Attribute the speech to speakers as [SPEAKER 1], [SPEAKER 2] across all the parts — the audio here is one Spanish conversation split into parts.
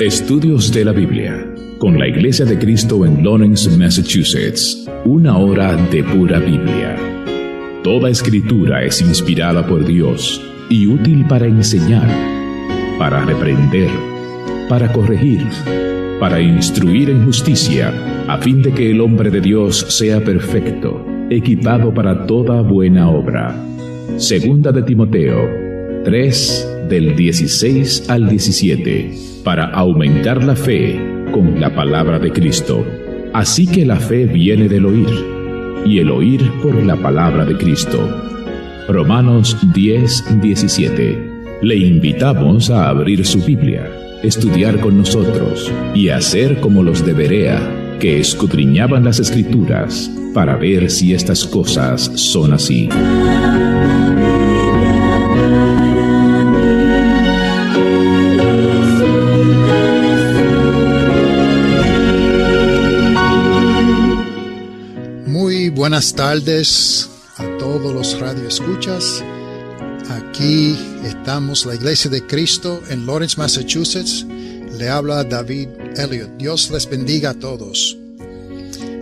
[SPEAKER 1] Estudios de la Biblia con la Iglesia de Cristo en Lawrence, Massachusetts. Una hora de pura Biblia. Toda escritura es inspirada por Dios y útil para enseñar, para reprender, para corregir, para instruir en justicia, a fin de que el hombre de Dios sea perfecto, equipado para toda buena obra. Segunda de Timoteo 3, del 16 al 17, para aumentar la fe con la palabra de Cristo. Así que la fe viene del oír, y el oír por la palabra de Cristo. Romanos 10, 17. Le invitamos a abrir su Biblia, estudiar con nosotros y hacer como los de Berea, que escudriñaban las Escrituras para ver si estas cosas son así.
[SPEAKER 2] Muy buenas tardes a todos los radioescuchas. Aquí estamos, la Iglesia de Cristo en Lawrence, Massachusetts. Le habla David Elliott. Dios les bendiga a todos.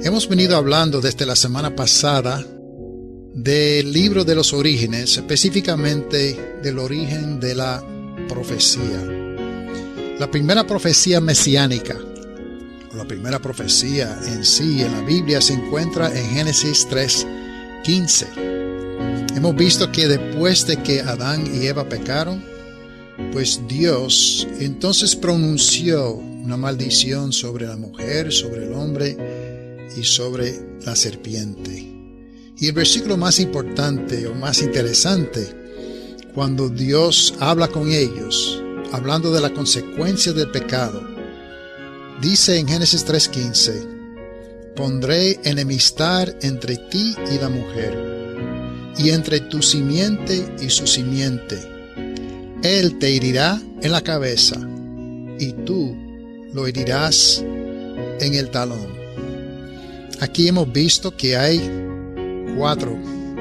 [SPEAKER 2] Hemos venido hablando desde la semana pasada del libro de los orígenes, específicamente del origen de la profecía. La primera profecía mesiánica, o la primera profecía en sí en la Biblia, se encuentra en Génesis 3:15. Hemos visto que después de que Adán y Eva pecaron, pues Dios entonces pronunció una maldición sobre la mujer, sobre el hombre y sobre la serpiente. Y el versículo más importante o más interesante, cuando Dios habla con ellos, hablando de la consecuencia del pecado, dice en Génesis 3:15, pondré enemistad entre ti y la mujer, y entre tu simiente y su simiente. Él te herirá en la cabeza, y tú lo herirás en el talón. Aquí hemos visto que hay 4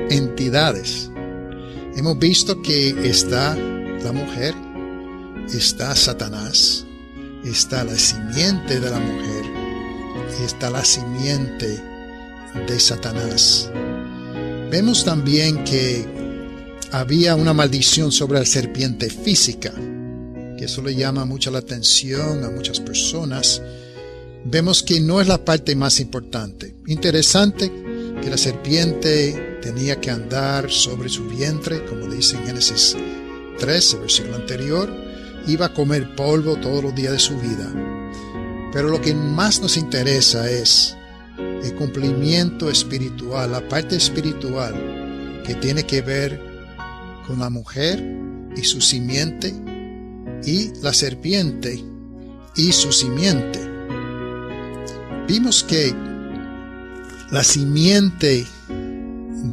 [SPEAKER 2] entidades. Hemos visto que está la mujer, está Satanás, está la simiente de la mujer y está la simiente de Satanás. Vemos también que había una maldición sobre la serpiente física, que eso le llama mucho la atención a muchas personas. Vemos que no es la parte más importante. Interesante que la serpiente tenía que andar sobre su vientre, como dice en Génesis 3, el versículo anterior. Iba a comer polvo todos los días de su vida. Pero lo que más nos interesa es el cumplimiento espiritual, la parte espiritual que tiene que ver con la mujer y su simiente y la serpiente y su simiente. Vimos que la simiente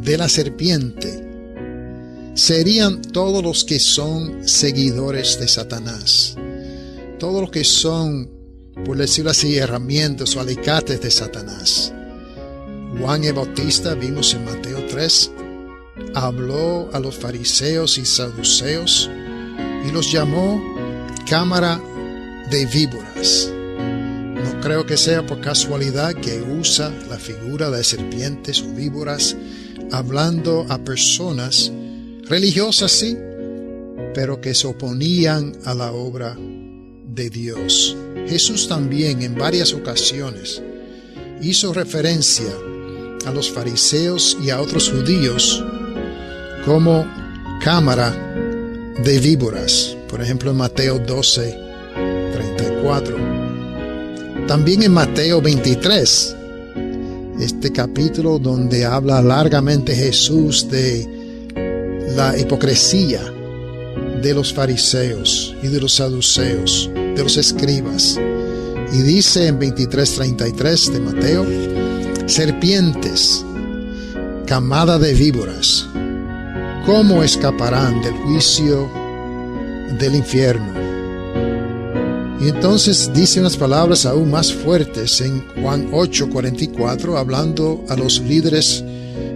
[SPEAKER 2] de la serpiente serían todos los que son seguidores de Satanás, todos los que son, por decirlo así, herramientas o alicates de Satanás. Juan el Bautista, vimos en Mateo 3, habló a los fariseos y saduceos y los llamó cámara de víboras. No creo que sea por casualidad que usa la figura de serpientes o víboras hablando a personas religiosas, sí, pero que se oponían a la obra de Dios. Jesús también en varias ocasiones hizo referencia a los fariseos y a otros judíos como cámara de víboras. Por ejemplo, en Mateo 12:34. También en Mateo 23, este capítulo donde habla largamente Jesús de la hipocresía de los fariseos y de los saduceos, de los escribas. Y dice en 23:33 de Mateo, serpientes, camada de víboras, ¿cómo escaparán del juicio del infierno? Y entonces dice unas palabras aún más fuertes en Juan 8:44, hablando a los líderes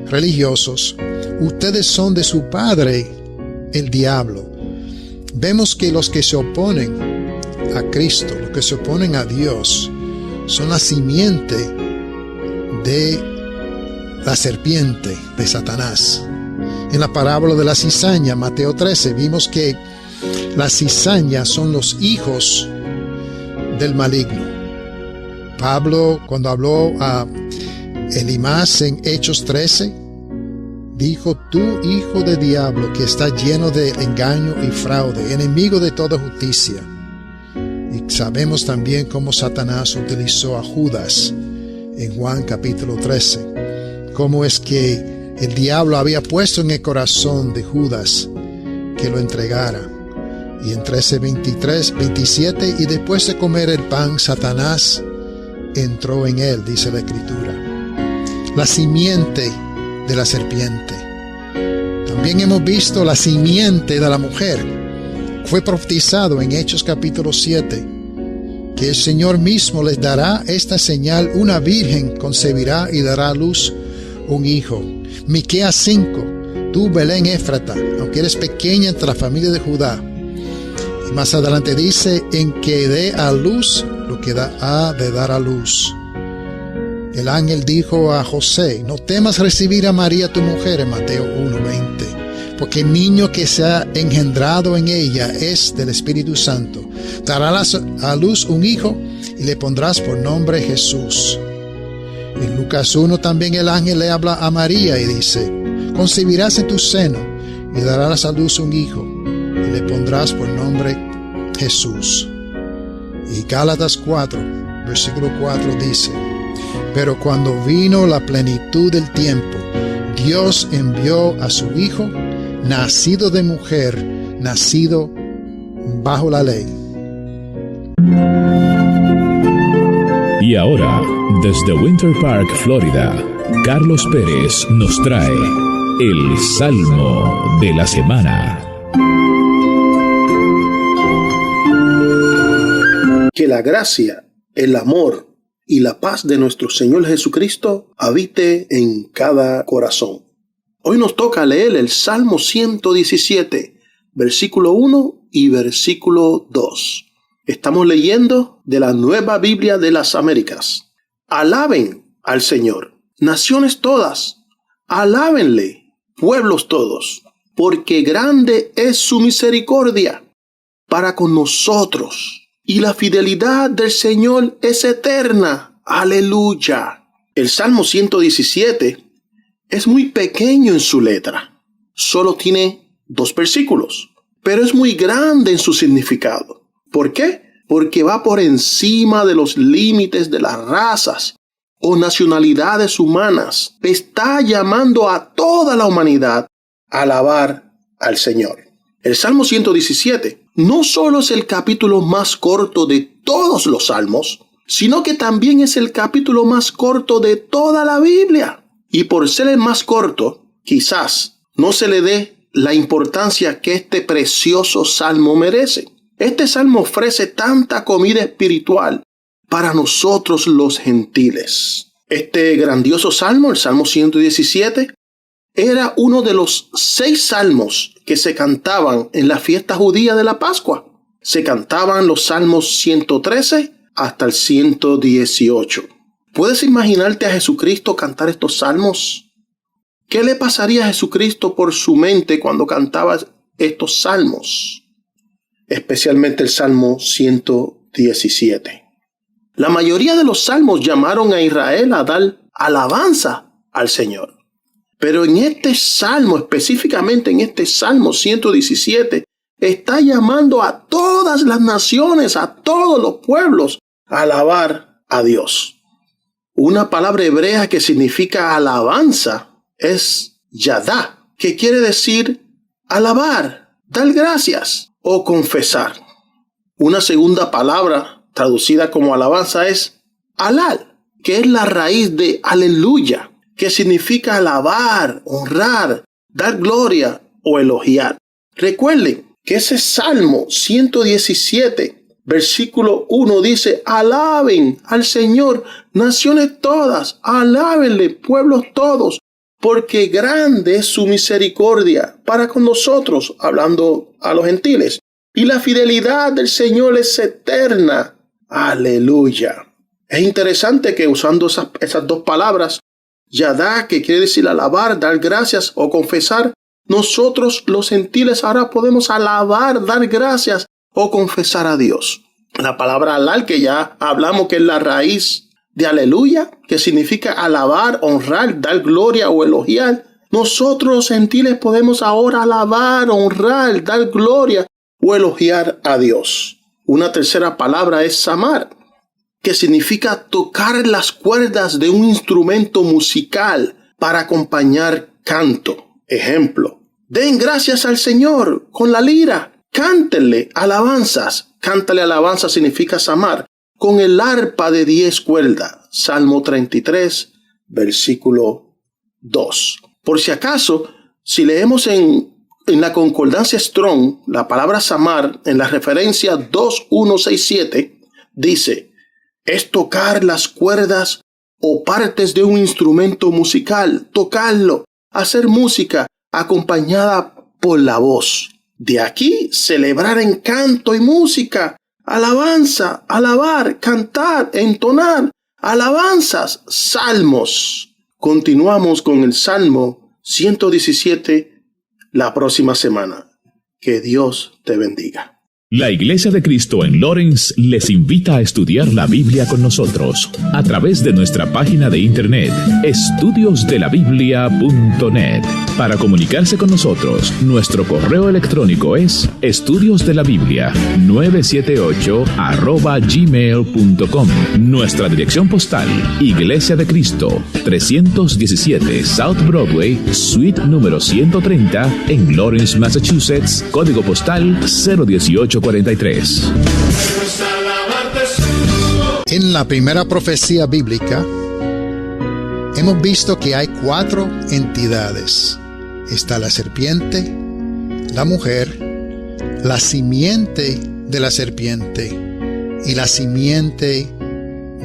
[SPEAKER 2] religiosos. Ustedes son de su padre, el diablo. Vemos que los que se oponen a Cristo, los los que se oponen a Dios son la simiente de la serpiente de Satanás. En la parábola de la cizaña, Mateo 13, vimos que las cizañas son los hijos del maligno. Pablo, cuando habló a Elimás en Hechos 13, dijo: tú, hijo de diablo, que está lleno de engaño y fraude, enemigo de toda justicia. Y sabemos también cómo Satanás utilizó a Judas en Juan capítulo 13. Cómo es que el diablo había puesto en el corazón de Judas que lo entregara. Y en 13:27, y después de comer el pan, Satanás entró en él, dice la Escritura. La simiente de la serpiente. También hemos visto la simiente de la mujer. Fue profetizado en Hechos capítulo 7 que el Señor mismo les dará esta señal: una virgen concebirá y dará a luz un hijo. Miqueas 5, tú, Belén Éfrata, aunque eres pequeña entre la familia de Judá. Y más adelante dice: en que dé a luz lo que ha de dar a luz. El ángel dijo a José: no temas recibir a María tu mujer, en Mateo 1:20, porque el niño que se ha engendrado en ella es del Espíritu Santo. Darás a luz un hijo y le pondrás por nombre Jesús. En Lucas 1 también el ángel le habla a María y dice: concebirás en tu seno y darás a luz un hijo y le pondrás por nombre Jesús. Y Gálatas 4, versículo 4 dice: pero cuando vino la plenitud del tiempo, Dios envió a su Hijo, nacido de mujer, nacido bajo la ley.
[SPEAKER 1] Y ahora, desde Winter Park, Florida, Carlos Pérez nos trae el Salmo de la Semana.
[SPEAKER 3] Que la gracia, el amor y la paz de nuestro Señor Jesucristo habite en cada corazón. Hoy nos toca leer el Salmo 117, versículo 1 y versículo 2. Estamos leyendo de la Nueva Biblia de las Américas. Alaben al Señor, naciones todas, alábenle, pueblos todos, porque grande es su misericordia para con nosotros. Y la fidelidad del Señor es eterna. Aleluya. El Salmo 117 es muy pequeño en su letra. Solo tiene 2 versículos, pero es muy grande en su significado. ¿Por qué? Porque va por encima de los límites de las razas o nacionalidades humanas. Está llamando a toda la humanidad a alabar al Señor. El Salmo 117 no solo es el capítulo más corto de todos los salmos, sino que también es el capítulo más corto de toda la Biblia. Y por ser el más corto, quizás no se le dé la importancia que este precioso salmo merece. Este salmo ofrece tanta comida espiritual para nosotros los gentiles. Este grandioso salmo, el Salmo 117, era uno de los 6 salmos que se cantaban en la fiesta judía de la Pascua. Se cantaban los salmos 113 hasta el 118. ¿Puedes imaginarte a Jesucristo cantar estos salmos? ¿Qué le pasaría a Jesucristo por su mente cuando cantaba estos salmos? Especialmente el Salmo 117. La mayoría de los salmos llamaron a Israel a dar alabanza al Señor. Pero en este salmo, específicamente en este Salmo 117, está llamando a todas las naciones, a todos los pueblos, a alabar a Dios. Una palabra hebrea que significa alabanza es yadá, que quiere decir alabar, dar gracias o confesar. Una segunda palabra traducida como alabanza es alal, que es la raíz de aleluya, que significa alabar, honrar, dar gloria o elogiar. Recuerden que ese Salmo 117, versículo 1 dice: alaben al Señor, naciones todas, alábenle, pueblos todos, porque grande es su misericordia para con nosotros, hablando a los gentiles. Y la fidelidad del Señor es eterna. Aleluya. Es interesante que usando esas dos palabras, yadá, que quiere decir alabar, dar gracias o confesar, nosotros los gentiles ahora podemos alabar, dar gracias o confesar a Dios. La palabra alal, que ya hablamos que es la raíz de aleluya, que significa alabar, honrar, dar gloria o elogiar. Nosotros los gentiles podemos ahora alabar, honrar, dar gloria o elogiar a Dios. Una tercera palabra es samar, que significa tocar las cuerdas de un instrumento musical para acompañar canto. Ejemplo, den gracias al Señor con la lira, cántenle alabanzas. Cántale alabanzas significa samar, con el arpa de 10 cuerdas. Salmo 33, versículo 2. Por si acaso, si leemos en la concordancia Strong, la palabra samar en la referencia 2167 dice, es tocar las cuerdas o partes de un instrumento musical, tocarlo, hacer música acompañada por la voz. De aquí, celebrar en canto y música, alabanza, alabar, cantar, entonar, alabanzas, salmos. Continuamos con el Salmo 117 la próxima semana. Que Dios te bendiga.
[SPEAKER 1] La Iglesia de Cristo en Lawrence les invita a estudiar la Biblia con nosotros a través de nuestra página de internet estudiosdelabiblia.net. Para comunicarse con nosotros, nuestro correo electrónico es estudiosdelabiblia978@gmail.com. Nuestra dirección postal, Iglesia de Cristo, 317 South Broadway, suite número 130 en Lawrence, Massachusetts, código postal 01843.
[SPEAKER 2] En la primera profecía bíblica, hemos visto que hay 4 entidades. Está la serpiente, la mujer, la simiente de la serpiente y la simiente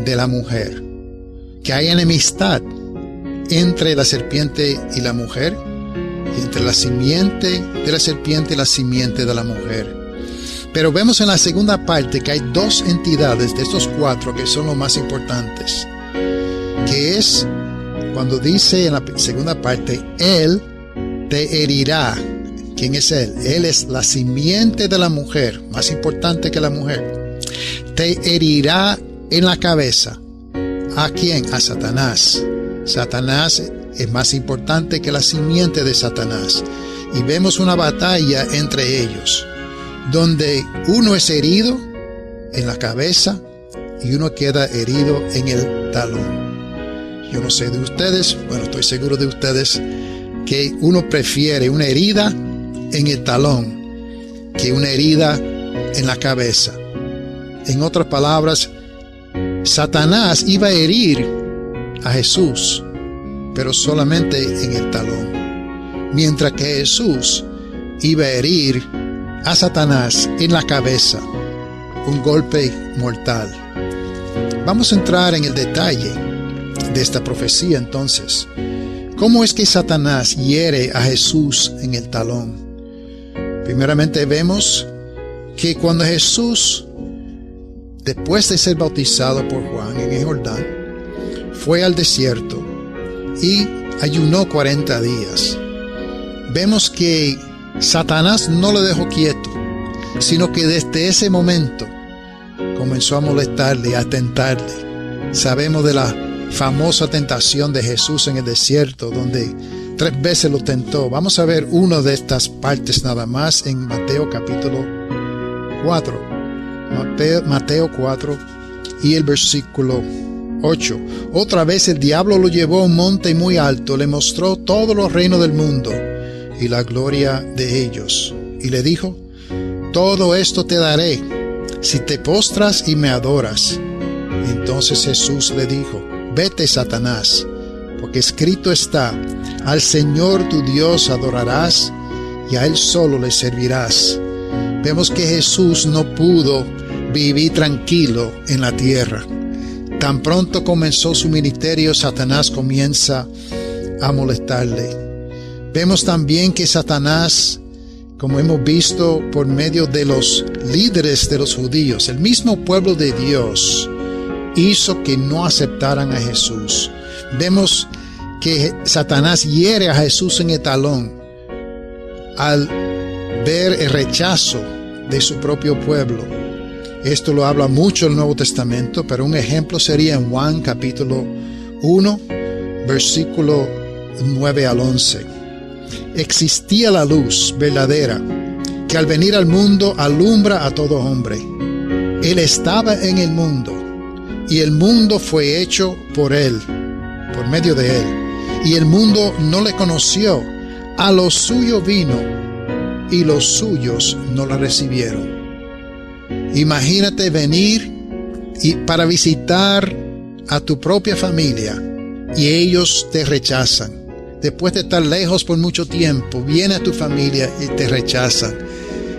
[SPEAKER 2] de la mujer. Que hay enemistad entre la serpiente y la mujer, y entre la simiente de la serpiente y la simiente de la mujer. Pero vemos en la segunda parte que hay 2 entidades de estos 4 que son los más importantes. Que es cuando dice en la segunda parte, Él te herirá. ¿Quién es Él? Él es la simiente de la mujer, más importante que la mujer. Te herirá en la cabeza. ¿A quién? A Satanás. Satanás es más importante que la simiente de Satanás. Y vemos una batalla entre ellos, donde uno es herido en la cabeza y uno queda herido en el talón. Yo no sé de ustedes, bueno, estoy seguro de ustedes, que uno prefiere una herida en el talón que una herida en la cabeza. En otras palabras, Satanás iba a herir a Jesús, pero solamente en el talón, mientras que Jesús iba a herir a Satanás en la cabeza, un golpe mortal. Vamos a entrar en el detalle de esta profecía entonces. ¿Cómo es que Satanás hiere a Jesús en el talón? Primeramente vemos que cuando Jesús, después de ser bautizado por Juan en el Jordán, fue al desierto y ayunó 40 días, vemos que Satanás no lo dejó quieto, sino que desde ese momento comenzó a molestarle, a tentarle. Sabemos de la famosa tentación de Jesús en el desierto, donde 3 veces lo tentó. Vamos a ver una de estas partes nada más en Mateo capítulo 4. Mateo 4 y el versículo 8. Otra vez el diablo lo llevó a un monte muy alto, le mostró todos los reinos del mundo y la gloria de ellos, y le dijo: todo esto te daré si te postras y me adoras. Entonces Jesús le dijo: vete, Satanás, porque escrito está: al Señor tu Dios adorarás y a Él solo le servirás. Vemos que Jesús no pudo vivir tranquilo en la tierra. Tan pronto comenzó su ministerio, Satanás comienza a molestarle. Vemos también que Satanás como hemos visto por medio de los líderes de los judíos, el mismo pueblo de Dios hizo que no aceptaran a Jesús. Vemos que Satanás hiere a Jesús en el talón al ver el rechazo de su propio pueblo. Esto lo habla mucho el Nuevo Testamento, pero un ejemplo sería en Juan capítulo 1, versículo 9 al 11. Existía la luz verdadera, que al venir al mundo alumbra a todo hombre. Él estaba en el mundo, y el mundo fue hecho por él, por medio de él. Y el mundo no le conoció. A lo suyo vino, y los suyos no la recibieron. Imagínate venir para visitar a tu propia familia y ellos te rechazan. Después de estar lejos por mucho tiempo, viene a tu familia y te rechazan.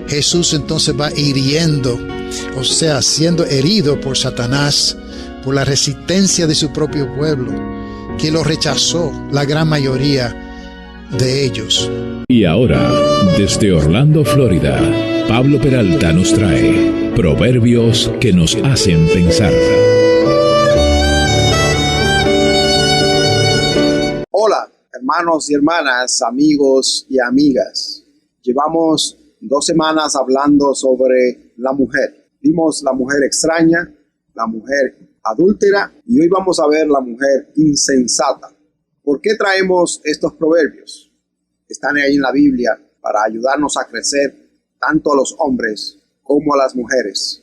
[SPEAKER 2] Jesús entonces va hiriendo, o sea, siendo herido por Satanás, por la resistencia de su propio pueblo, que lo rechazó la gran mayoría de ellos.
[SPEAKER 1] Y ahora, desde Orlando, Florida, Pablo Peralta nos trae proverbios que nos hacen pensar.
[SPEAKER 4] Hola, hermanos y hermanas, amigos y amigas. Llevamos 2 semanas hablando sobre la mujer. Vimos la mujer extraña, la mujer adúltera y hoy vamos a ver la mujer insensata. ¿Por qué traemos estos proverbios? Están ahí en la Biblia para ayudarnos a crecer tanto a los hombres como a las mujeres,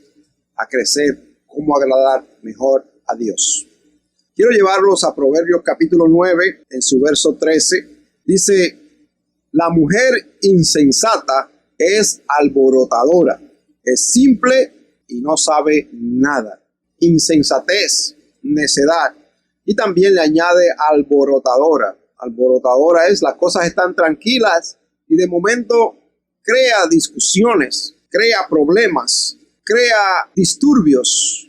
[SPEAKER 4] a crecer cómo agradar mejor a Dios. Quiero llevarlos a Proverbios capítulo 9, en su verso 13. Dice, la mujer insensata es alborotadora, es simple y no sabe nada. Insensatez, necedad. Y también le añade alborotadora. Alborotadora es las cosas están tranquilas y de momento crea discusiones, crea problemas, crea disturbios.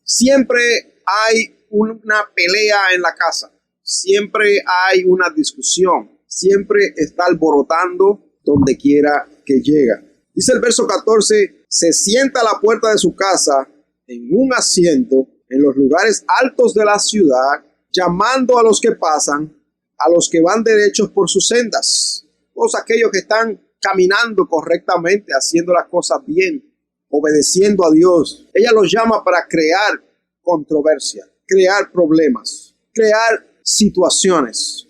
[SPEAKER 4] Siempre hay una pelea en la casa, siempre hay una discusión, siempre está alborotando donde quiera que llega. Dice el verso 14, se sienta a la puerta de su casa en un asiento en los lugares altos de la ciudad, llamando a los que pasan, a los que van derechos por sus sendas, todos aquellos que están caminando correctamente, haciendo las cosas bien, obedeciendo a Dios. Ella los llama para crear controversia, crear problemas, crear situaciones.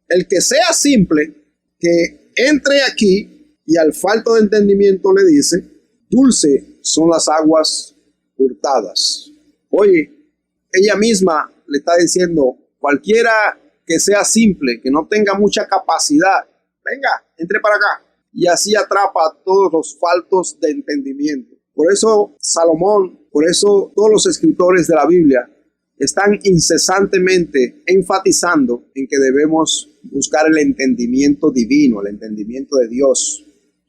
[SPEAKER 4] El que sea simple, que entre aquí y al falto de entendimiento le dice, dulce son las aguas hurtadas. Oye, ella misma le está diciendo, cualquiera que sea simple, que no tenga mucha capacidad, venga, entre para acá. Y así atrapa a todos los faltos de entendimiento. Por eso Salomón, por eso todos los escritores de la Biblia están incesantemente enfatizando en que debemos buscar el entendimiento divino, el entendimiento de Dios,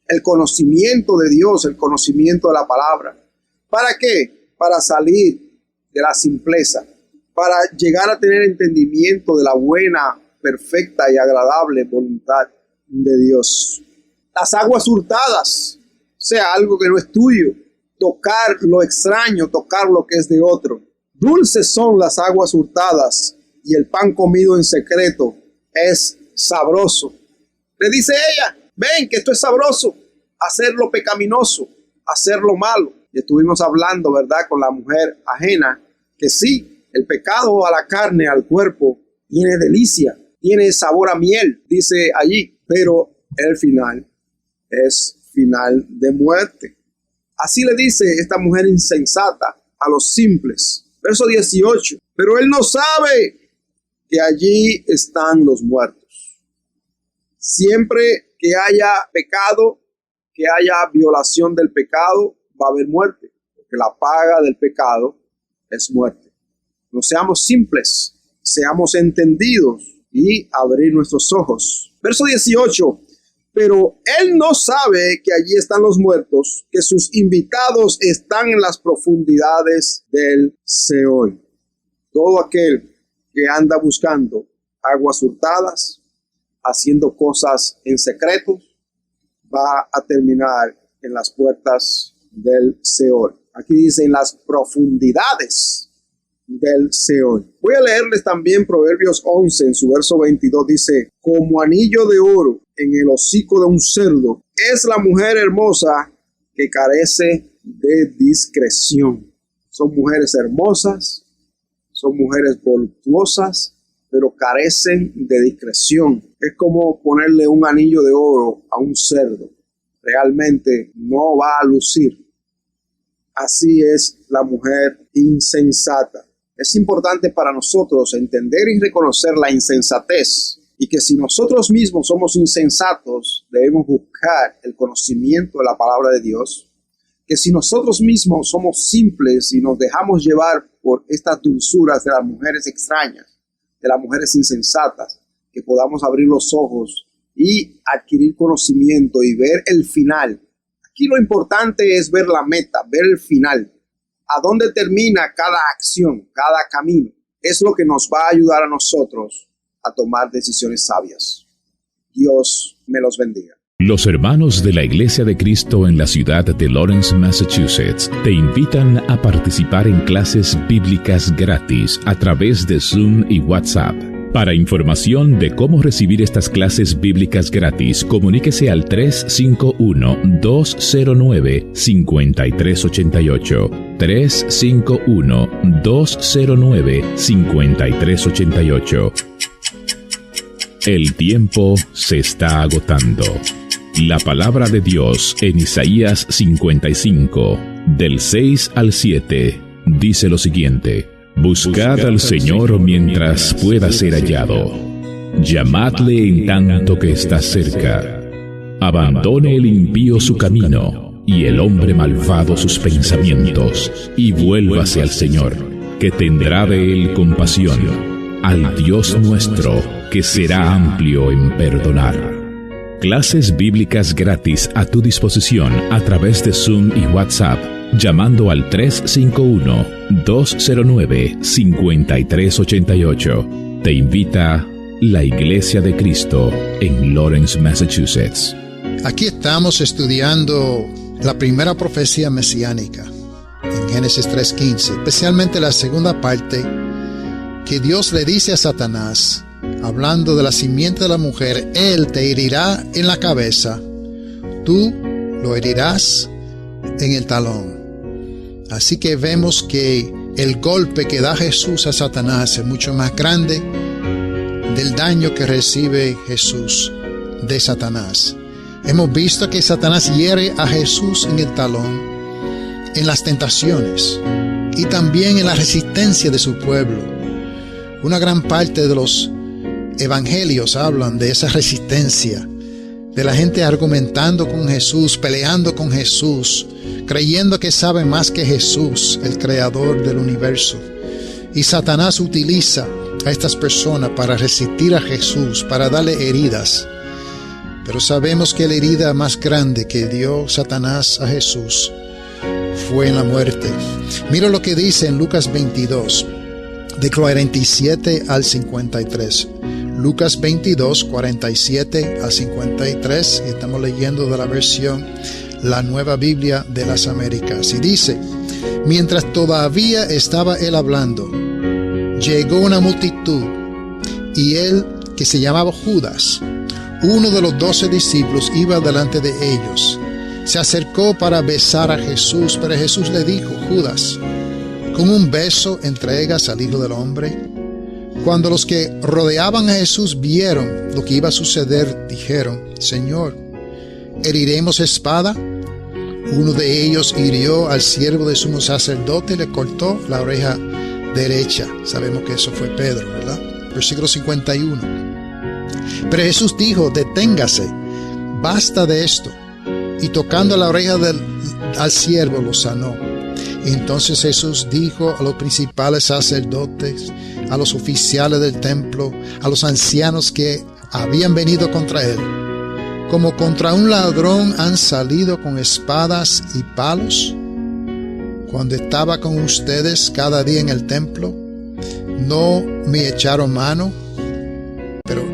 [SPEAKER 4] el conocimiento de Dios, el conocimiento de la palabra. ¿Para qué? Para salir de la simpleza, para llegar a tener entendimiento de la buena, perfecta y agradable voluntad de Dios. Las aguas hurtadas, sea algo que no es tuyo, tocar lo extraño, tocar lo que es de otro. Dulces son las aguas hurtadas y el pan comido en secreto es sabroso. Le dice ella, ven que esto es sabroso, hacer lo pecaminoso, hacer lo malo. Y estuvimos hablando, ¿verdad?, con la mujer ajena, que sí, el pecado a la carne, al cuerpo, tiene delicia, tiene sabor a miel, dice allí, pero el final es final de muerte. Así le dice esta mujer insensata a los simples. Verso 18, pero él no sabe que allí están los muertos. Siempre que haya pecado, que haya violación del pecado, va a haber muerte, porque la paga del pecado es muerte. No seamos simples, seamos entendidos y abrir nuestros ojos. Verso 18, pero él no sabe que allí están los muertos, que sus invitados están en las profundidades del Seol. Todo aquel que anda buscando aguas hurtadas, haciendo cosas en secreto, va a terminar en las puertas del Seol. Aquí dice en las profundidades del Seol. Voy a leerles también Proverbios 11 en su verso 22. Dice: como anillo de oro en el hocico de un cerdo es la mujer hermosa que carece de discreción. Son mujeres hermosas, son mujeres voluptuosas, pero carecen de discreción. Es como ponerle un anillo de oro a un cerdo. Realmente no va a lucir. Así es la mujer insensata. Es importante para nosotros entender y reconocer la insensatez, y que si nosotros mismos somos insensatos, debemos buscar el conocimiento de la palabra de Dios. Que si nosotros mismos somos simples y nos dejamos llevar por estas dulzuras de las mujeres extrañas, de las mujeres insensatas, que podamos abrir los ojos y adquirir conocimiento y ver el final. Aquí lo importante es ver la meta, ver el final. A dónde termina cada acción, cada camino. Es lo que nos va a ayudar a nosotros a tomar decisiones sabias. Dios me los bendiga.
[SPEAKER 1] Los hermanos de la Iglesia de Cristo en la ciudad de Lawrence, Massachusetts, te invitan a participar en clases bíblicas gratis a través de Zoom y WhatsApp. Para información de cómo recibir estas clases bíblicas gratis, comuníquese al 351-209-5388. 351-209-5388. El tiempo se está agotando. La palabra de Dios en Isaías 55, del 6 al 7, dice lo siguiente: buscad al Señor mientras pueda ser hallado. Llamadle en tanto que está cerca. Abandone el impío su camino, y el hombre malvado sus pensamientos, y vuélvase al Señor, que tendrá de él compasión, al Dios nuestro, que será amplio en perdonar. Clases bíblicas gratis a tu disposición a través de Zoom y WhatsApp, llamando al 351-209-5388. Te invita la Iglesia de Cristo en Lawrence, Massachusetts.
[SPEAKER 2] Aquí estamos estudiando la primera profecía mesiánica en Génesis 3:15, especialmente la segunda parte, que Dios le dice a Satanás, hablando de la simiente de la mujer: él te herirá en la cabeza, tú lo herirás en el talón. Así que vemos que el golpe que da Jesús a Satanás es mucho más grande del daño que recibe Jesús de Satanás. Hemos visto que Satanás hiere a Jesús en el talón, en las tentaciones y también en la resistencia de su pueblo. Una gran parte de los evangelios hablan de esa resistencia, de la gente argumentando con Jesús, peleando con Jesús, creyendo que sabe más que Jesús, el creador del universo. Y Satanás utiliza a estas personas para resistir a Jesús, para darle heridas. Pero sabemos que la herida más grande que dio Satanás a Jesús fue en la muerte. Mira lo que dice en Lucas 22, de 47 al 53. Lucas 22, 47 al 53. Y estamos leyendo de la versión La Nueva Biblia de las Américas. Y dice: mientras todavía estaba él hablando, llegó una multitud, y él, que se llamaba Judas, uno de los 12 discípulos, iba delante de ellos. Se acercó para besar a Jesús, pero Jesús le dijo: Judas, ¿con un beso entregas al Hijo del Hombre? Cuando los que rodeaban a Jesús vieron lo que iba a suceder, dijeron: Señor, ¿heriremos espada? Uno de ellos hirió al siervo de sumo sacerdote y le cortó la oreja derecha. Sabemos que eso fue Pedro, ¿verdad? Versículo 51. Pero Jesús dijo: deténgase, basta de esto. Y tocando la oreja al siervo, lo sanó. Y entonces Jesús dijo a los principales sacerdotes, a los oficiales del templo, a los ancianos que habían venido contra él: como contra un ladrón han salido con espadas y palos. Cuando estaba con ustedes cada día en el templo, no me echaron mano, pero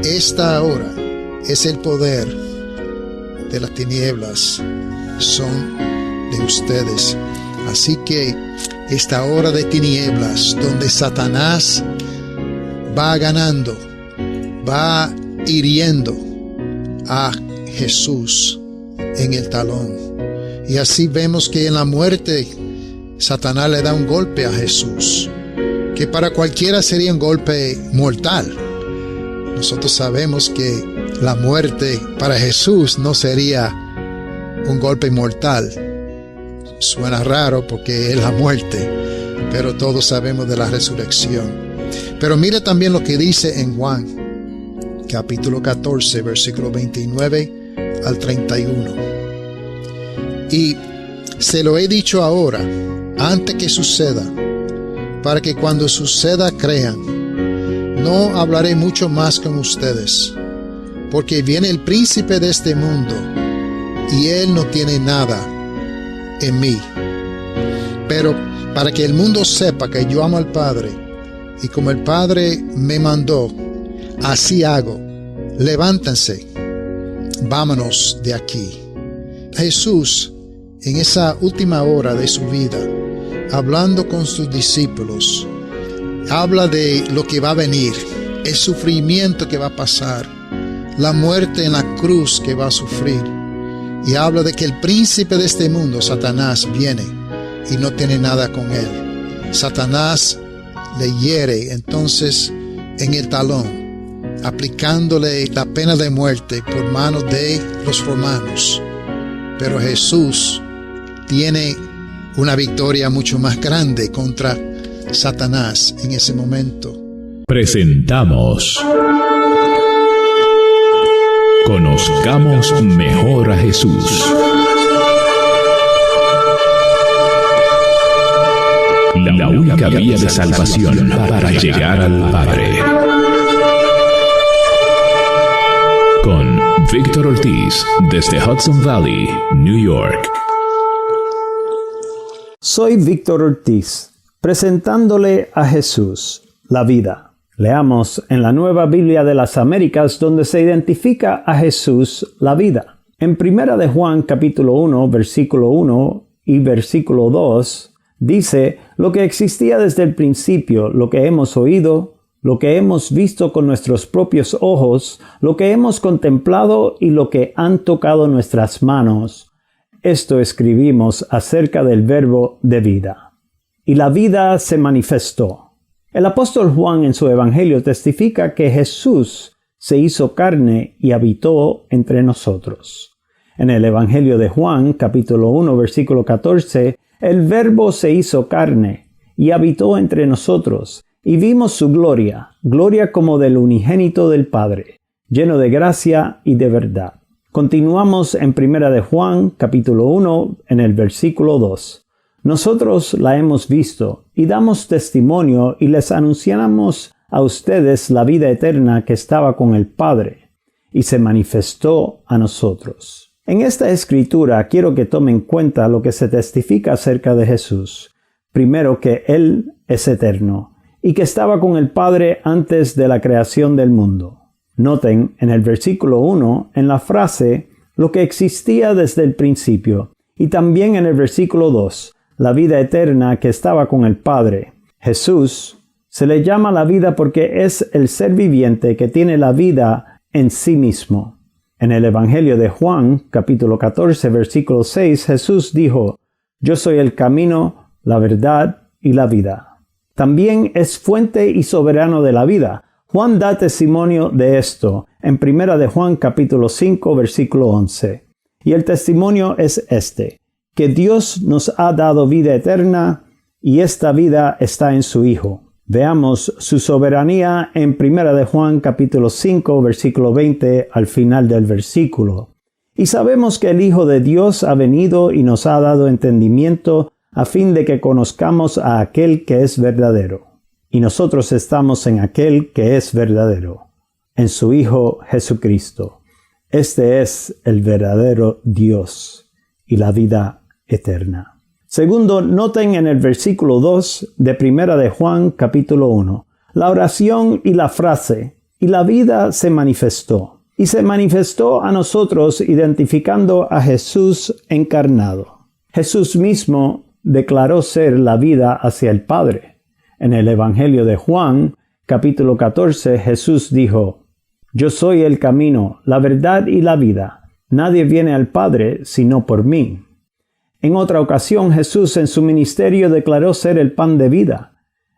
[SPEAKER 2] esta ahora es el poder de las tinieblas son de ustedes. Así que esta hora de tinieblas, donde Satanás va ganando, va hiriendo a Jesús en el talón. Y así vemos que en la muerte Satanás le da un golpe a Jesús, que para cualquiera sería un golpe mortal. Nosotros sabemos que la muerte para Jesús no sería un golpe mortal. Suena raro porque es la muerte, pero todos sabemos de la resurrección. Pero mire también lo que dice en Juan, capítulo 14, versículo 29 al 31. Y se lo he dicho ahora, antes que suceda, para que cuando suceda crean. No hablaré mucho más con ustedes, porque viene el príncipe de este mundo, y él no tiene nada en mí. Pero para que el mundo sepa que yo amo al Padre, y como el Padre me mandó, así hago. Levántense, vámonos de aquí. Jesús, en esa última hora de su vida, hablando con sus discípulos, habla de lo que va a venir, el sufrimiento que va a pasar, la muerte en la cruz que va a sufrir. Y habla de que el príncipe de este mundo, Satanás, viene y no tiene nada con él. Satanás le hiere entonces en el talón, aplicándole la pena de muerte por manos de los romanos. Pero Jesús tiene una victoria mucho más grande contra Satanás en ese momento.
[SPEAKER 1] Presentamos Conozcamos mejor a Jesús. La única vía de salvación para llegar al Padre. Con Víctor Ortiz, desde Hudson Valley, New York.
[SPEAKER 5] Soy Víctor Ortiz, presentándole a Jesús, la vida. Leamos en la Nueva Biblia de las Américas, donde se identifica a Jesús, la vida. En 1 de Juan capítulo 1, versículo 1 y versículo 2, dice: lo que existía desde el principio, lo que hemos oído, lo que hemos visto con nuestros propios ojos, lo que hemos contemplado y lo que han tocado nuestras manos. Esto escribimos acerca del verbo de vida. Y la vida se manifestó. El apóstol Juan en su evangelio testifica que Jesús se hizo carne y habitó entre nosotros. En el evangelio de Juan, capítulo 1, versículo 14, el verbo se hizo carne y habitó entre nosotros, y vimos su gloria, gloria como del unigénito del Padre, lleno de gracia y de verdad. Continuamos en 1 de Juan, capítulo 1, en el versículo 2. Nosotros la hemos visto y damos testimonio y les anunciamos a ustedes la vida eterna que estaba con el Padre y se manifestó a nosotros. En esta escritura quiero que tomen en cuenta lo que se testifica acerca de Jesús. Primero, que Él es eterno y que estaba con el Padre antes de la creación del mundo. Noten en el versículo 1, en la frase, lo que existía desde el principio, y también en el versículo 2, la vida eterna que estaba con el Padre. Jesús se le llama la vida porque es el ser viviente que tiene la vida en sí mismo. En el Evangelio de Juan, capítulo 14, versículo 6, Jesús dijo: yo soy el camino, la verdad y la vida. También es fuente y soberano de la vida. Juan da testimonio de esto en 1 de Juan, capítulo 5, versículo 11. Y el testimonio es este: que Dios nos ha dado vida eterna y esta vida está en su Hijo. Veamos su soberanía en 1 de Juan capítulo 5 versículo 20 al final del versículo. Y sabemos que el Hijo de Dios ha venido y nos ha dado entendimiento a fin de que conozcamos a aquel que es verdadero. Y nosotros estamos en aquel que es verdadero, en su Hijo Jesucristo. Este es el verdadero Dios y la vida eterna. Segundo, noten en el versículo 2 de 1 de Juan capítulo 1, la oración y la frase, y la vida se manifestó. y se manifestó a nosotros identificando a Jesús encarnado. Jesús mismo declaró ser la vida hacia el Padre. En el Evangelio de Juan, capítulo 14, Jesús dijo: Yo soy el camino, la verdad y la vida. Nadie viene al Padre sino por mí. En otra ocasión, Jesús en su ministerio declaró ser el pan de vida,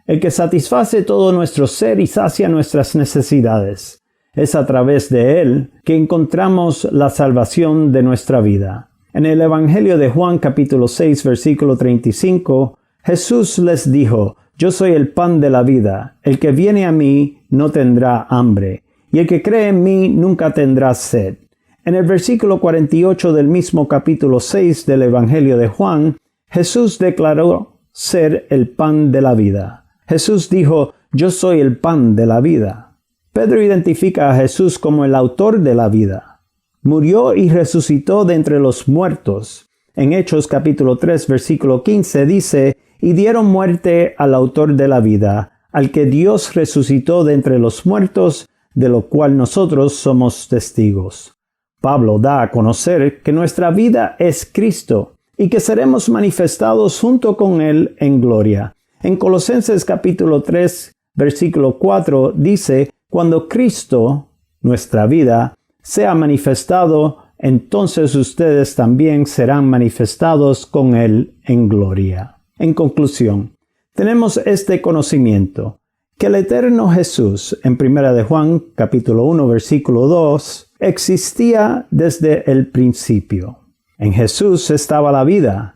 [SPEAKER 5] el que satisface todo nuestro ser y sacia nuestras necesidades. Es a través de Él que encontramos la salvación de nuestra vida. En el Evangelio de Juan capítulo 6, versículo 35, Jesús les dijo: Yo soy el pan de la vida. El que viene a mí no tendrá hambre, y el que cree en mí nunca tendrá sed. En el versículo 48 del mismo capítulo 6 del Evangelio de Juan, Jesús declaró ser el pan de la vida. Jesús dijo: Yo soy el pan de la vida. Pedro identifica a Jesús como el autor de la vida. Murió y resucitó de entre los muertos. En Hechos capítulo 3 versículo 15 dice: Y dieron muerte al autor de la vida, al que Dios resucitó de entre los muertos, de lo cual nosotros somos testigos. Pablo da a conocer que nuestra vida es Cristo y que seremos manifestados junto con Él en gloria. En Colosenses capítulo 3 versículo 4 dice: Cuando Cristo, nuestra vida, sea manifestado, entonces ustedes también serán manifestados con Él en gloria. En conclusión, tenemos este conocimiento, que el eterno Jesús, en 1 de Juan, capítulo 1, versículo 2, existía desde el principio. En Jesús estaba la vida,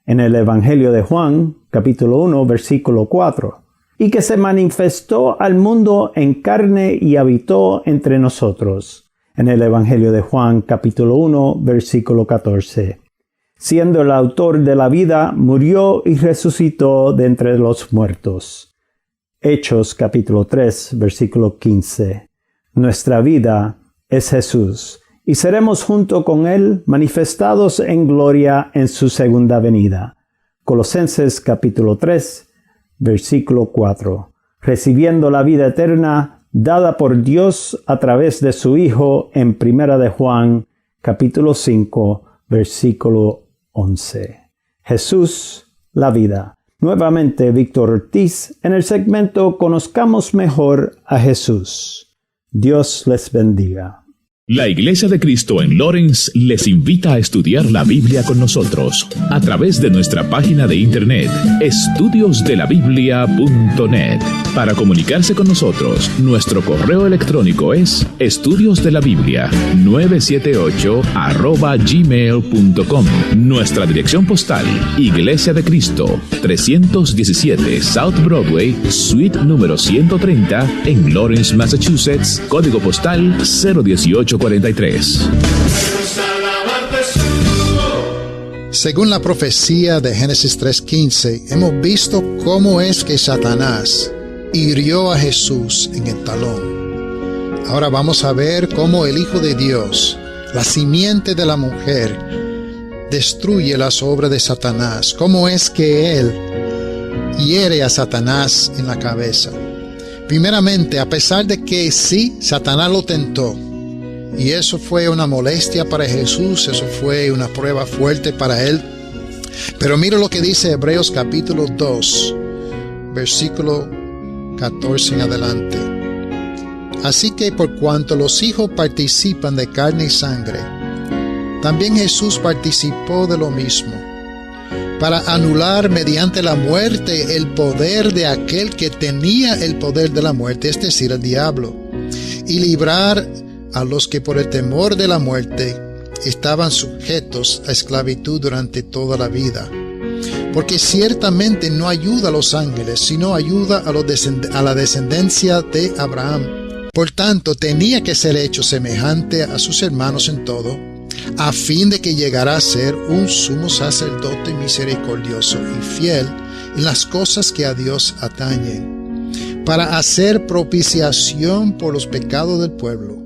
[SPEAKER 5] en el Evangelio de Juan, capítulo 1, versículo 4, y que se manifestó al mundo en carne y habitó entre nosotros, en el Evangelio de Juan, capítulo 1, versículo 14. Siendo el autor de la vida, murió y resucitó de entre los muertos. Hechos capítulo 3, versículo 15. Nuestra vida es Jesús, y seremos junto con Él manifestados en gloria en su segunda venida. Colosenses capítulo 3, versículo 4. Recibiendo la vida eterna dada por Dios a través de su Hijo en 1 de Juan capítulo 5, versículo 11. Jesús, la vida. Nuevamente Víctor Ortiz en el segmento Conozcamos mejor a Jesús. Dios les bendiga.
[SPEAKER 1] La Iglesia de Cristo en Lawrence les invita a estudiar la Biblia con nosotros a través de nuestra página de internet estudiosdelabiblia.net. Para comunicarse con nosotros, nuestro correo electrónico es estudiosdelabiblia978@gmail.com. Nuestra dirección postal: Iglesia de Cristo, 317 South Broadway, suite número 130 en Lawrence, Massachusetts, código postal 01843.
[SPEAKER 2] Según la profecía de Génesis 3:15, hemos visto cómo es que Satanás hirió a Jesús en el talón. Ahora vamos a ver cómo el Hijo de Dios, la simiente de la mujer, destruye las obras de Satanás. Cómo es que Él hiere a Satanás en la cabeza. Primeramente, a pesar de que sí, Satanás lo tentó, y eso fue una molestia para Jesús, eso fue una prueba fuerte para Él. Pero mira lo que dice Hebreos capítulo 2, versículo 14 en adelante. Así que por cuanto los hijos participan de carne y sangre, también Jesús participó de lo mismo, para anular mediante la muerte el poder de aquel que tenía el poder de la muerte, es decir, el diablo, y librar a los que por el temor de la muerte estaban sujetos a esclavitud durante toda la vida. Porque ciertamente no ayuda a los ángeles, sino ayuda a la descendencia de Abraham. Por tanto, tenía que ser hecho semejante a sus hermanos en todo, a fin de que llegara a ser un sumo sacerdote misericordioso y fiel en las cosas que a Dios atañen, para hacer propiciación por los pecados del pueblo.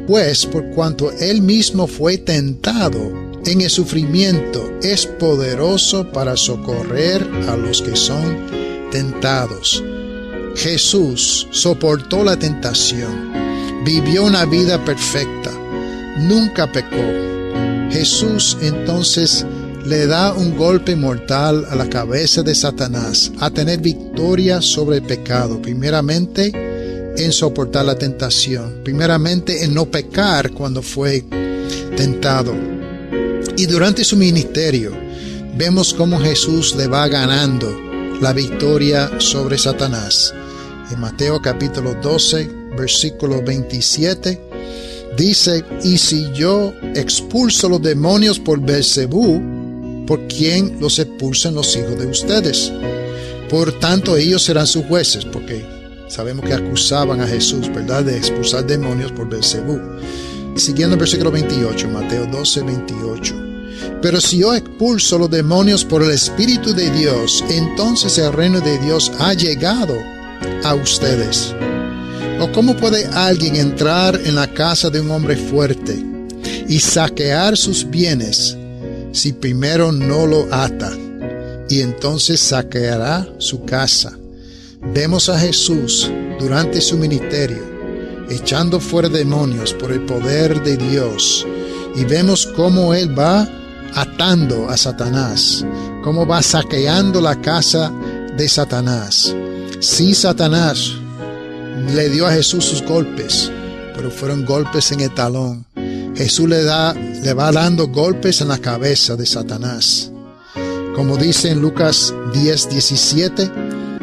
[SPEAKER 2] Pues por cuanto él mismo fue tentado en el sufrimiento, es poderoso para socorrer a los que son tentados. Jesús soportó la tentación, vivió una vida perfecta, nunca pecó. Jesús entonces le da un golpe mortal a la cabeza de Satanás, a tener victoria sobre el pecado, primeramente en soportar la tentación, primeramente en no pecar cuando fue tentado. Y durante su ministerio vemos cómo Jesús le va ganando la victoria sobre Satanás. En Mateo capítulo 12, versículo 27, dice: y si yo expulso los demonios por Beelzebú, ¿por quién los expulsan los hijos de ustedes? Por tanto, ellos serán sus jueces, porque sabemos que acusaban a Jesús, ¿verdad?, de expulsar demonios por Beelzebú. Siguiendo el versículo 28, Mateo 12, 28. Pero si yo expulso los demonios por el Espíritu de Dios, entonces el reino de Dios ha llegado a ustedes. ¿O cómo puede alguien entrar en la casa de un hombre fuerte y saquear sus bienes si primero no lo ata, y entonces saqueará su casa? Vemos a Jesús durante su ministerio echando fuera demonios por el poder de Dios, y vemos cómo Él va atando a Satanás, cómo va saqueando la casa de Satanás. Sí, Satanás le dio a Jesús sus golpes, pero fueron golpes en el talón. Jesús le va dando golpes en la cabeza de Satanás. Como dice en Lucas 10, 17,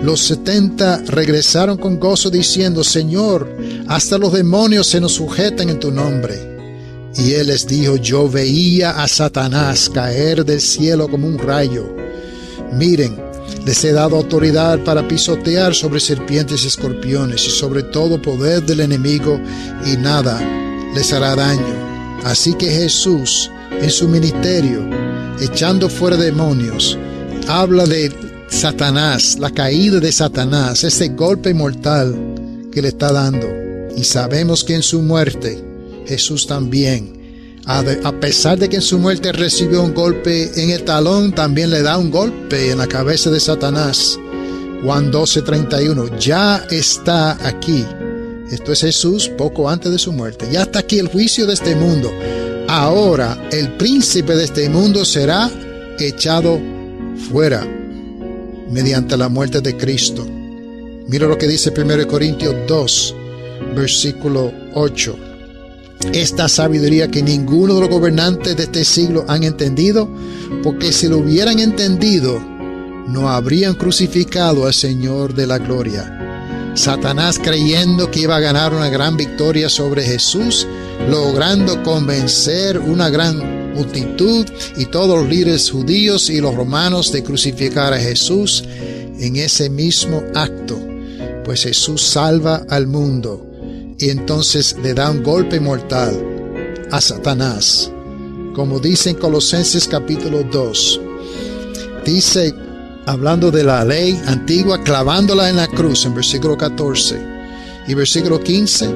[SPEAKER 2] los 70 regresaron con gozo diciendo: Señor, hasta los demonios se nos sujetan en tu nombre. Y él les dijo: yo veía a Satanás caer del cielo como un rayo. Miren, les he dado autoridad para pisotear sobre serpientes y escorpiones y sobre todo poder del enemigo, y nada les hará daño. Así que Jesús, en su ministerio, echando fuera demonios, habla de Satanás, la caída de Satanás, ese golpe mortal que le está dando. Y sabemos que en su muerte, Jesús también, a pesar de que en su muerte recibió un golpe en el talón, también le da un golpe en la cabeza de Satanás. Juan 12:31, ya está aquí. Esto es Jesús poco antes de su muerte. Ya está aquí el juicio de este mundo. Ahora el príncipe de este mundo será echado fuera mediante la muerte de Cristo. Mira lo que dice 1 Corintios 2, versículo 8. Esta sabiduría que ninguno de los gobernantes de este siglo han entendido, porque si lo hubieran entendido, no habrían crucificado al Señor de la gloria. Satanás, creyendo que iba a ganar una gran victoria sobre Jesús, logrando convencer una gran multitud y todos los líderes judíos y los romanos de crucificar a Jesús, en ese mismo acto, pues Jesús salva al mundo y entonces le da un golpe mortal a Satanás. Como dice en Colosenses capítulo 2, dice, hablando de la ley antigua, clavándola en la cruz, en versículo 14 y versículo 15,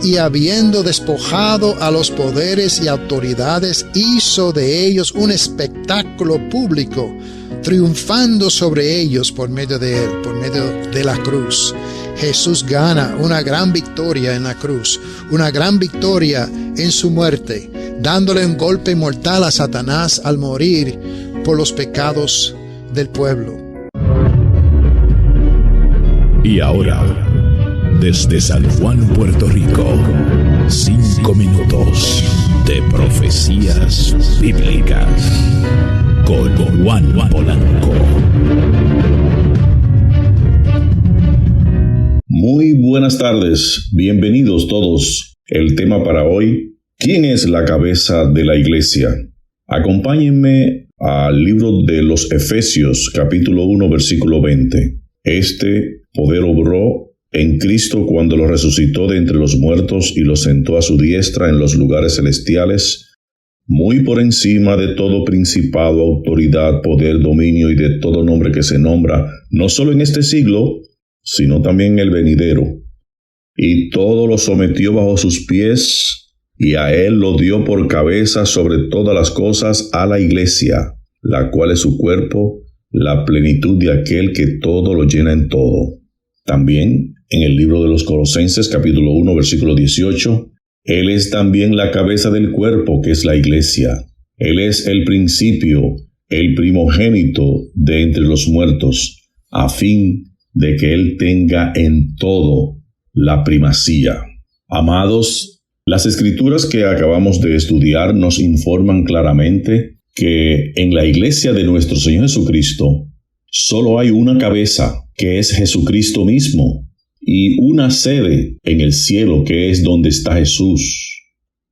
[SPEAKER 2] y habiendo despojado a los poderes y autoridades, hizo de ellos un espectáculo público, triunfando sobre ellos por medio de él, por medio de la cruz. Jesús gana una gran victoria en la cruz, una gran victoria en su muerte, dándole un golpe mortal a Satanás al morir por los pecados del pueblo.
[SPEAKER 1] Y ahora, desde San Juan, Puerto Rico, 5 minutos de profecías bíblicas con Juan Polanco.
[SPEAKER 6] Muy buenas tardes, bienvenidos todos. El tema para hoy: ¿quién es la cabeza de la iglesia? Acompáñenme al libro de los Efesios, capítulo 1, versículo 20. Este poder obró en Cristo cuando lo resucitó de entre los muertos y lo sentó a su diestra en los lugares celestiales, muy por encima de todo principado, autoridad, poder, dominio y de todo nombre que se nombra, no solo en este siglo, sino también en el venidero. Y todo lo sometió bajo sus pies, y a él lo dio por cabeza sobre todas las cosas a la iglesia, la cual es su cuerpo, la plenitud de aquel que todo lo llena en todo. También en el libro de los Colosenses capítulo 1 versículo 18, Él es también la cabeza del cuerpo, que es la iglesia. Él es el principio, el primogénito de entre los muertos, a fin de que Él tenga en todo la primacía. Amados, las escrituras que acabamos de estudiar nos informan claramente que en la iglesia de nuestro Señor Jesucristo solo hay una cabeza, que es Jesucristo mismo, y una sede en el cielo, que es donde está Jesús.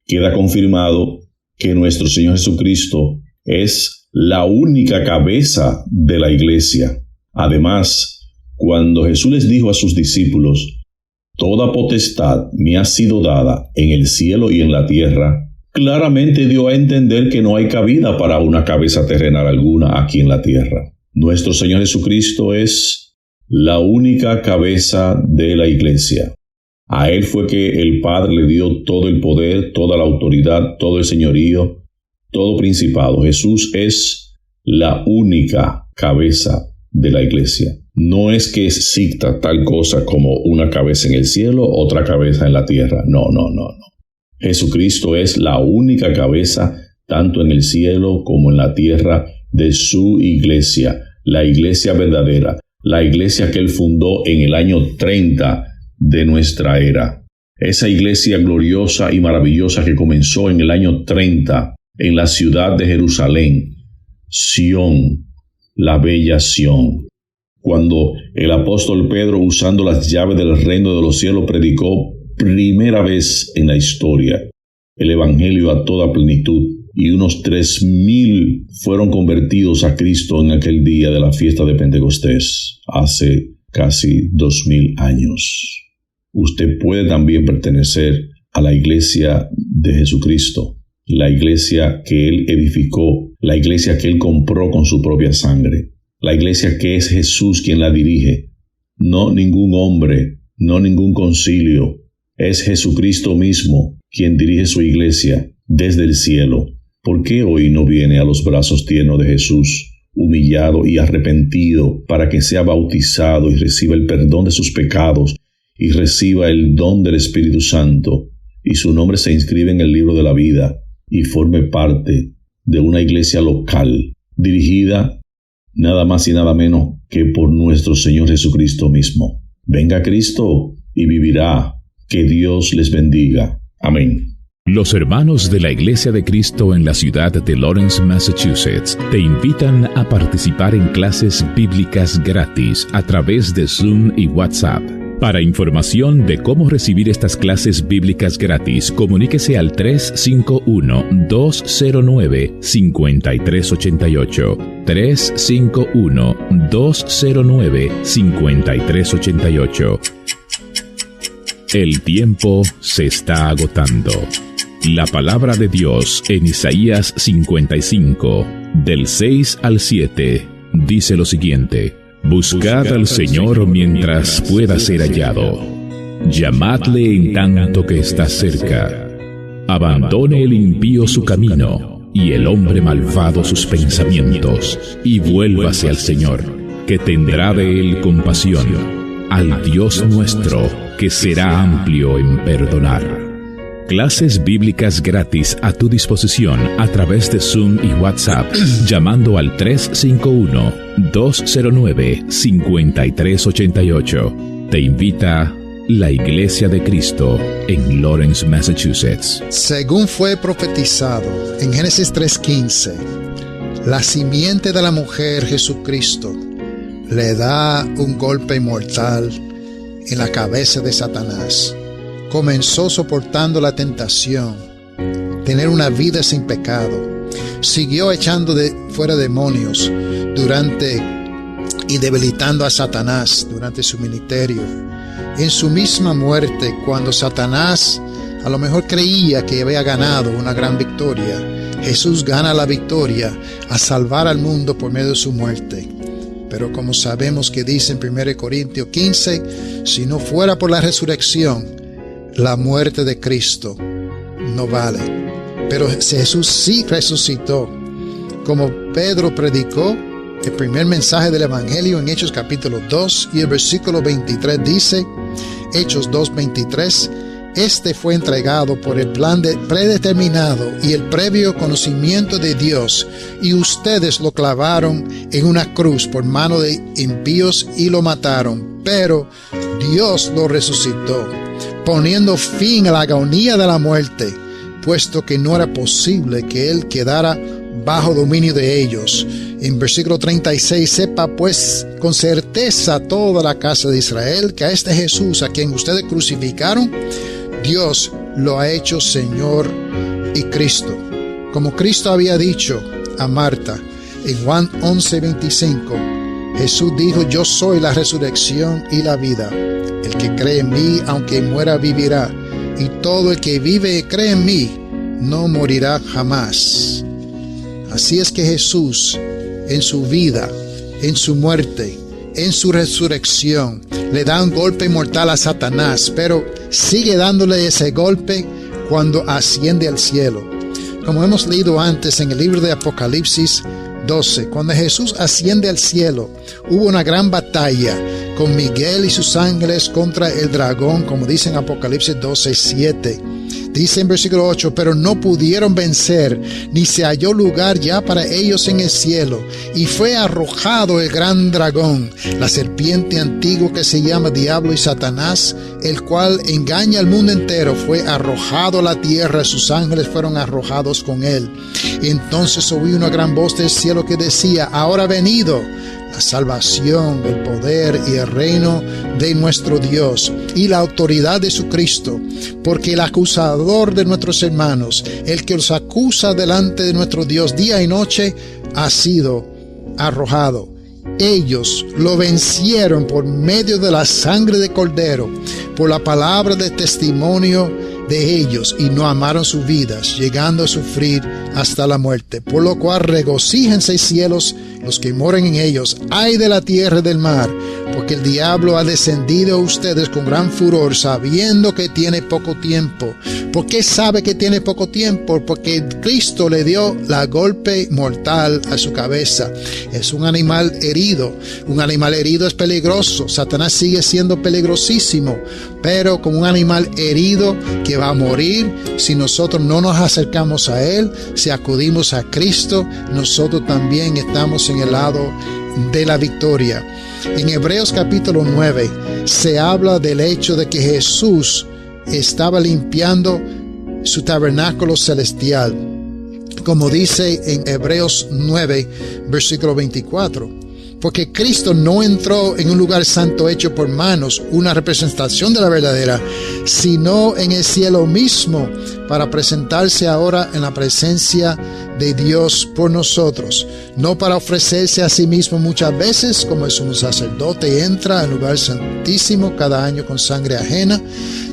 [SPEAKER 6] Queda confirmado que nuestro Señor Jesucristo es la única cabeza de la iglesia. Además, cuando Jesús les dijo a sus discípulos, «Toda potestad me ha sido dada en el cielo y en la tierra», claramente dio a entender que no hay cabida para una cabeza terrenal alguna aquí en la tierra. Nuestro Señor Jesucristo es la única cabeza de la iglesia. A Él fue que el Padre le dio todo el poder, toda la autoridad, todo el señorío, todo principado. Jesús es la única cabeza de la iglesia. No es que exista tal cosa como una cabeza en el cielo, otra cabeza en la tierra. No. Jesucristo es la única cabeza, tanto en el cielo como en la tierra, de su iglesia, la iglesia verdadera, la iglesia que Él fundó en el año 30 de nuestra era. Esa iglesia gloriosa y maravillosa que comenzó en el año 30 en la ciudad de Jerusalén, Sión, la bella Sión. Cuando el apóstol Pedro, usando las llaves del reino de los cielos, predicó primera vez en la historia el evangelio a toda plenitud, y unos 3,000 fueron convertidos a Cristo en aquel día de la fiesta de Pentecostés, hace casi 2,000 años. Usted puede también pertenecer a la iglesia de Jesucristo, la iglesia que Él edificó, la iglesia que Él compró con su propia sangre, la iglesia que es Jesús quien la dirige, no ningún hombre, no ningún concilio. Es Jesucristo mismo quien dirige su iglesia desde el cielo. ¿Por qué hoy no viene a los brazos tiernos de Jesús, humillado y arrepentido, para que sea bautizado y reciba el perdón de sus pecados y reciba el don del Espíritu Santo, y su nombre se inscribe en el libro de la vida y forme parte de una iglesia local, dirigida nada más y nada menos que por nuestro Señor Jesucristo mismo? Venga Cristo y vivirá. Que Dios les bendiga. Amén.
[SPEAKER 1] Los hermanos de la Iglesia de Cristo en la ciudad de Lawrence, Massachusetts, te invitan a participar en clases bíblicas gratis a través de Zoom y WhatsApp. Para información de cómo recibir estas clases bíblicas gratis, comuníquese al 351-209-5388. 351-209-5388. El tiempo se está agotando. La palabra de Dios en Isaías 55, del 6 al 7, dice lo siguiente: Buscad al Señor mientras pueda ser hallado. Llamadle en tanto que está cerca. Abandone el impío su camino, y el hombre malvado sus pensamientos, y vuélvase al Señor, que tendrá de él compasión, al Dios nuestro, que será amplio en perdonar. Clases bíblicas gratis a tu disposición a través de Zoom y WhatsApp, llamando al 351-209-5388. Te invita la Iglesia de Cristo en Lawrence, Massachusetts.
[SPEAKER 2] Según fue profetizado en Génesis 3:15, la simiente de la mujer, Jesucristo, le da un golpe mortal en la cabeza de Satanás. Comenzó soportando la tentación, tener una vida sin pecado. Siguió echando fuera demonios y debilitando a Satanás durante su ministerio. En su misma muerte, cuando Satanás a lo mejor creía que había ganado una gran victoria, Jesús gana la victoria a salvar al mundo por medio de su muerte. Pero como sabemos que dice en 1 Corintios 15, si no fuera por la resurrección, la muerte de Cristo no vale. Pero Jesús sí resucitó. Como Pedro predicó, el primer mensaje del Evangelio en Hechos capítulo 2 y el versículo 23 dice: Hechos 2:23, este fue entregado por el plan predeterminado y el previo conocimiento de Dios, y ustedes lo clavaron en una cruz por mano de impíos y lo mataron, pero Dios lo resucitó, poniendo fin a la agonía de la muerte, puesto que no era posible que él quedara bajo dominio de ellos. En versículo 36, sepa pues con certeza toda la casa de Israel que a este Jesús a quien ustedes crucificaron, Dios lo ha hecho Señor y Cristo. Como Cristo había dicho a Marta en Juan 11:25, Jesús dijo: yo soy la resurrección y la vida. El que cree en mí, aunque muera, vivirá. Y todo el que vive y cree en mí, no morirá jamás. Así es que Jesús, en su vida, en su muerte, en su resurrección, le da un golpe mortal a Satanás, pero sigue dándole ese golpe cuando asciende al cielo. Como hemos leído antes en el libro de Apocalipsis 12, cuando Jesús asciende al cielo, hubo una gran batalla con Miguel y sus ángeles contra el dragón, como dice en Apocalipsis 12:7. Dice en versículo 8, pero no pudieron vencer, ni se halló lugar ya para ellos en el cielo. Y fue arrojado el gran dragón, la serpiente antigua que se llama Diablo y Satanás, el cual engaña al mundo entero. Fue arrojado a la tierra, sus ángeles fueron arrojados con él. Y entonces oí una gran voz del cielo que decía: ahora ha venido la salvación, el poder y el reino de nuestro Dios y la autoridad de su Cristo, porque el acusador de nuestros hermanos, el que los acusa delante de nuestro Dios día y noche, ha sido arrojado. Ellos lo vencieron por medio de la sangre de Cordero, por la palabra de testimonio de ellos, y no amaron sus vidas, llegando a sufrir hasta la muerte. Por lo cual regocíjense cielos los que moran en ellos, ay de la tierra y del mar, porque el diablo ha descendido a ustedes con gran furor, sabiendo que tiene poco tiempo. ¿Por qué sabe que tiene poco tiempo? Porque Cristo le dio la golpe mortal a su cabeza. Es un animal herido. Un animal herido es peligroso. Satanás sigue siendo peligrosísimo, pero como un animal herido que va a morir si nosotros no nos acercamos a él, si acudimos a Cristo, nosotros también estamos en el lado de la victoria. En Hebreos capítulo 9 se habla del hecho de que Jesús estaba limpiando su tabernáculo celestial, como dice en Hebreos 9 versículo 24. Porque Cristo no entró en un lugar santo hecho por manos, una representación de la verdadera, sino en el cielo mismo, para presentarse ahora en la presencia de Dios por nosotros, no para ofrecerse a sí mismo muchas veces, como el sumo sacerdote entra al lugar santísimo cada año con sangre ajena.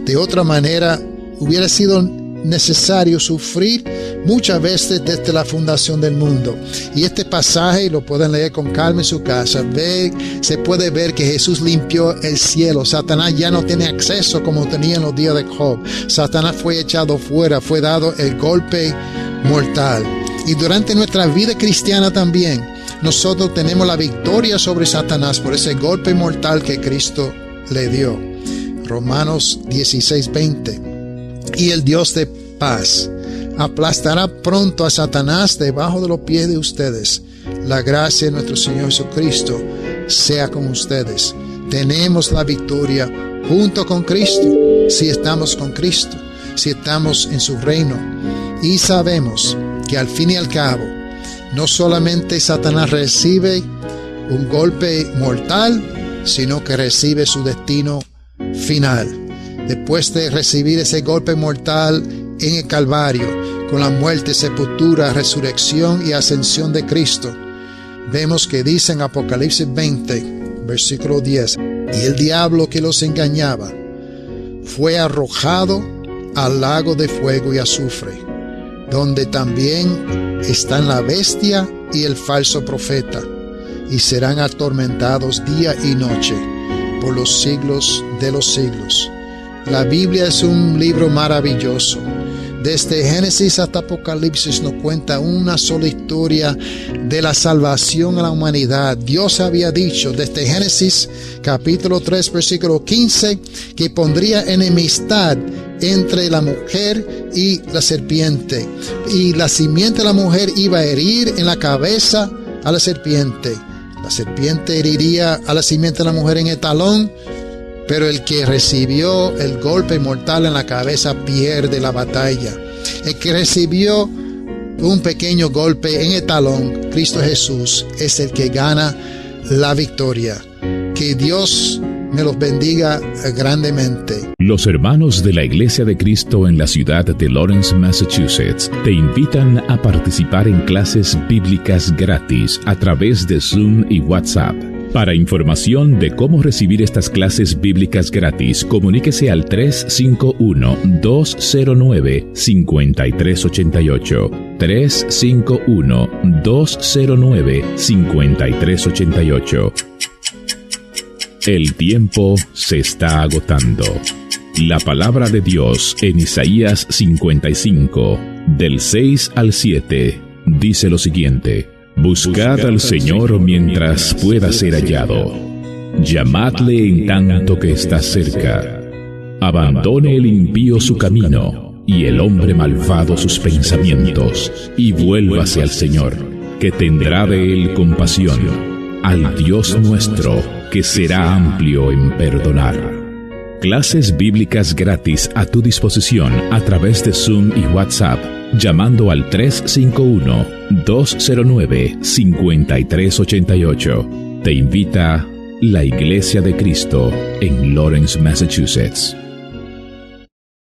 [SPEAKER 2] De otra manera, hubiera sido necesario sufrir muchas veces desde la fundación del mundo. Y este pasaje lo pueden leer con calma en su casa. Se puede ver que Jesús limpió el cielo. Satanás ya no tiene acceso como tenía en los días de Job. Satanás fue echado fuera, fue dado el golpe mortal. Y durante nuestra vida cristiana también, nosotros tenemos la victoria sobre Satanás por ese golpe mortal que Cristo le dio. Romanos 16:20. Y el Dios de paz aplastará pronto a Satanás debajo de los pies de ustedes. La gracia de nuestro Señor Jesucristo sea con ustedes. Tenemos la victoria junto con Cristo, si estamos con Cristo, si estamos en su reino. Y sabemos que al fin y al cabo, no solamente Satanás recibe un golpe mortal, sino que recibe su destino final. Después de recibir ese golpe mortal en el Calvario, con la muerte, sepultura, resurrección y ascensión de Cristo, vemos que dice en Apocalipsis 20, versículo 10, y el diablo que los engañaba fue arrojado al lago de fuego y azufre, donde también están la bestia y el falso profeta, y serán atormentados día y noche por los siglos de los siglos. La Biblia es un libro maravilloso, Desde Génesis hasta Apocalipsis nos cuenta una sola historia de la salvación a la humanidad. Dios había dicho desde Génesis capítulo 3 versículo 15 que pondría enemistad entre la mujer y la serpiente, y la simiente de la mujer iba a herir en la cabeza a la serpiente heriría a la simiente de la mujer en el talón, pero el que recibió el golpe mortal en la cabeza pierde la batalla. El que recibió un pequeño golpe en el talón, Cristo Jesús, es el que gana la victoria. Que Dios me los bendiga grandemente.
[SPEAKER 1] Los hermanos de la Iglesia de Cristo en la ciudad de Lawrence, Massachusetts, te invitan a participar en clases bíblicas gratis a través de Zoom y WhatsApp. Para información de cómo recibir estas clases bíblicas gratis, comuníquese al 351-209-5388. 351-209-5388. El tiempo se está agotando. La palabra de Dios en Isaías 55, del 6 al 7, dice lo siguiente: Buscad al Señor mientras pueda ser hallado. Llamadle en tanto que está cerca. Abandone el impío su camino, y el hombre malvado sus pensamientos, y vuélvase al Señor, que tendrá de él compasión, al Dios nuestro, que será amplio en perdonar. Clases bíblicas gratis a tu disposición a través de Zoom y WhatsApp, llamando al 351-209-5388. Te invita la Iglesia de Cristo en Lawrence, Massachusetts.